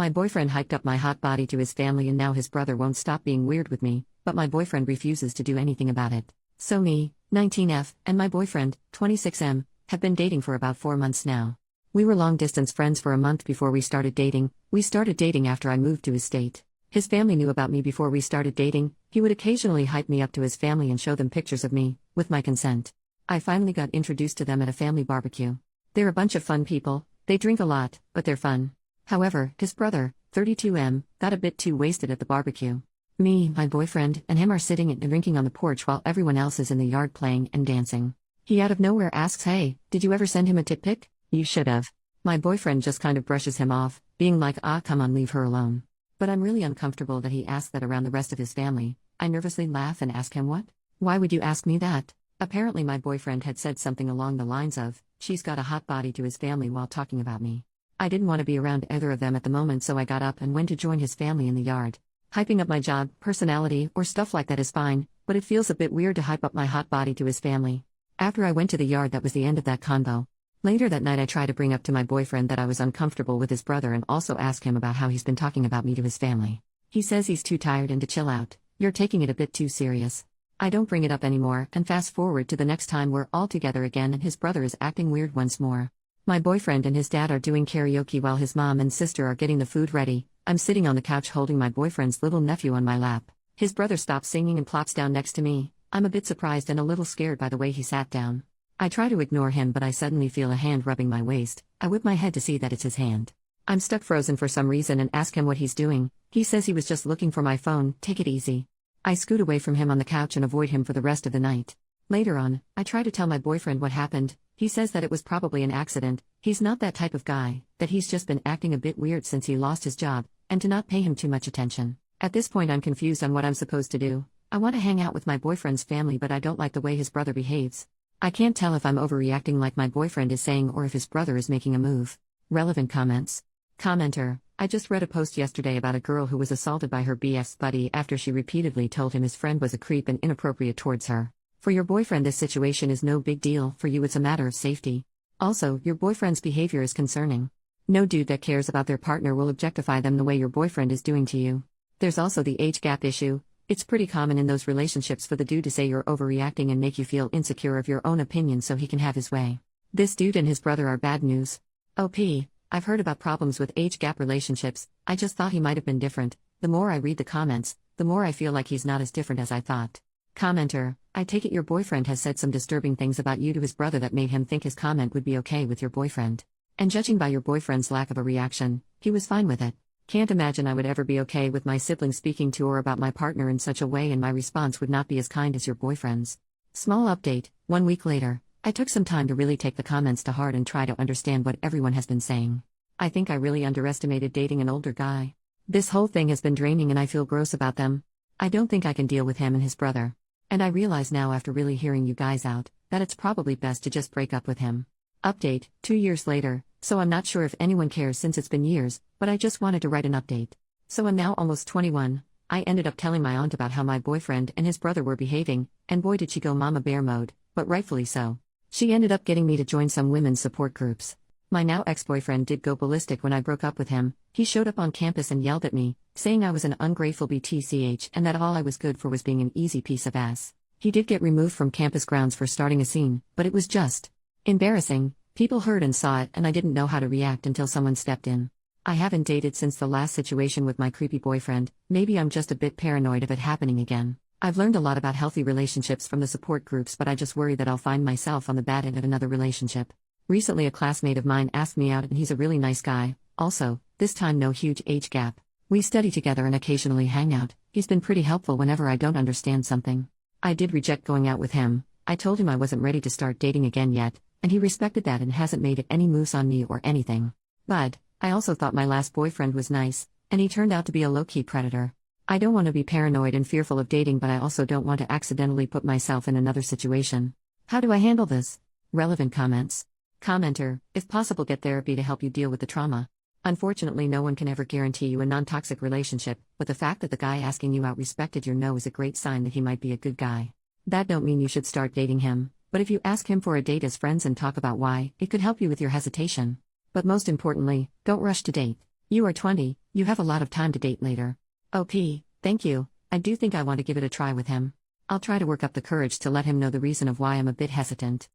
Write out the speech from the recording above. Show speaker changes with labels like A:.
A: My boyfriend hyped up my hot body to his family and now his brother won't stop being weird with me, but my boyfriend refuses to do anything about it. So me, 19F, and my boyfriend, 26M, have been dating for about 4 months now. We were long-distance friends for a month before we started dating. We started dating after I moved to his state. His family knew about me before we started dating. He would occasionally hype me up to his family and show them pictures of me, with my consent. I finally got introduced to them at a family barbecue. They're a bunch of fun people, they drink a lot, but they're fun. However, his brother, 32M, got a bit too wasted at the barbecue. Me, my boyfriend, and him are sitting and drinking on the porch while everyone else is in the yard playing and dancing. He out of nowhere asks, "Hey, did you ever send him a tit pic? You should have." My boyfriend just kind of brushes him off, being like, come on, leave her alone. But I'm really uncomfortable that he asked that around the rest of his family. I nervously laugh and ask him, "What? Why would you ask me that?" Apparently my boyfriend had said something along the lines of, "She's got a hot body," to his family while talking about me. I didn't want to be around either of them at the moment, so I got up and went to join his family in the yard. Hyping up my job, personality, or stuff like that is fine, but it feels a bit weird to hype up my hot body to his family. After I went to the yard, that was the end of that convo. Later that night I tried to bring up to my boyfriend that I was uncomfortable with his brother and also ask him about how he's been talking about me to his family. He says he's too tired and to chill out. "You're taking it a bit too serious." I don't bring it up anymore, and fast forward to the next time we're all together again and his brother is acting weird once more. My boyfriend and his dad are doing karaoke while his mom and sister are getting the food ready. I'm sitting on the couch holding my boyfriend's little nephew on my lap. His brother stops singing and plops down next to me. I'm a bit surprised and a little scared by the way he sat down. I try to ignore him, but I suddenly feel a hand rubbing my waist. I whip my head to see that it's his hand. I'm stuck frozen for some reason and ask him what he's doing. He says he was just looking for my phone. Take it easy. I scoot away from him on the couch and avoid him for the rest of the night. Later on, I try to tell my boyfriend what happened. He says that it was probably an accident. He's not that type of guy, that he's just been acting a bit weird since he lost his job, and to not pay him too much attention. At this point I'm confused on what I'm supposed to do. I want to hang out with my boyfriend's family, but I don't like the way his brother behaves. I can't tell if I'm overreacting like my boyfriend is saying or if his brother is making a move. Relevant comments. Commenter: I just read a post yesterday about a girl who was assaulted by her BF's buddy after she repeatedly told him his friend was a creep and inappropriate towards her. For your boyfriend this situation is no big deal, for you it's a matter of safety. Also, your boyfriend's behavior is concerning. No dude that cares about their partner will objectify them the way your boyfriend is doing to you. There's also the age gap issue. It's pretty common in those relationships for the dude to say you're overreacting and make you feel insecure of your own opinion so he can have his way. This dude and his brother are bad news. I've heard about problems with age gap relationships. I just thought he might have been different. The more I read the comments, the more I feel like he's not as different as I thought. Commenter: I take it your boyfriend has said some disturbing things about you to his brother that made him think his comment would be okay with your boyfriend. And judging by your boyfriend's lack of a reaction, he was fine with it. Can't imagine I would ever be okay with my sibling speaking to or about my partner in such a way, and my response would not be as kind as your boyfriend's. Small update: 1 week later, I took some time to really take the comments to heart and try to understand what everyone has been saying. I think I really underestimated dating an older guy. This whole thing has been draining and I feel gross about them. I don't think I can deal with him and his brother. And I realize now after really hearing you guys out, that it's probably best to just break up with him. Update: 2 years later, so I'm not sure if anyone cares since it's been years, but I just wanted to write an update. So I'm now almost 21. I ended up telling my aunt about how my boyfriend and his brother were behaving, and boy did she go mama bear mode, but rightfully so. She ended up getting me to join some women's support groups. My now ex-boyfriend did go ballistic when I broke up with him. He showed up on campus and yelled at me, saying I was an ungrateful BTCH and that all I was good for was being an easy piece of ass. He did get removed from campus grounds for starting a scene, but it was just embarrassing. People heard and saw it, and I didn't know how to react until someone stepped in. I haven't dated since the last situation with my creepy boyfriend. Maybe I'm just a bit paranoid of it happening again. I've learned a lot about healthy relationships from the support groups, but I just worry that I'll find myself on the bad end of another relationship. Recently a classmate of mine asked me out and he's a really nice guy. Also, this time no huge age gap. We study together and occasionally hang out. He's been pretty helpful whenever I don't understand something. I did reject going out with him. I told him I wasn't ready to start dating again yet, and he respected that and hasn't made any moves on me or anything. But I also thought my last boyfriend was nice, and he turned out to be a low-key predator. I don't want to be paranoid and fearful of dating, but I also don't want to accidentally put myself in another situation. How do I handle this? Relevant comments. Commenter: if possible, get therapy to help you deal with the trauma. Unfortunately, no one can ever guarantee you a non-toxic relationship, but the fact that the guy asking you out respected your no is a great sign that he might be a good guy. That don't mean you should start dating him, but if you ask him for a date as friends and talk about why, it could help you with your hesitation. But most importantly, don't rush to date. You are 20, you have a lot of time to date later. OP, thank you, I do think I want to give it a try with him. I'll try to work up the courage to let him know the reason of why I'm a bit hesitant.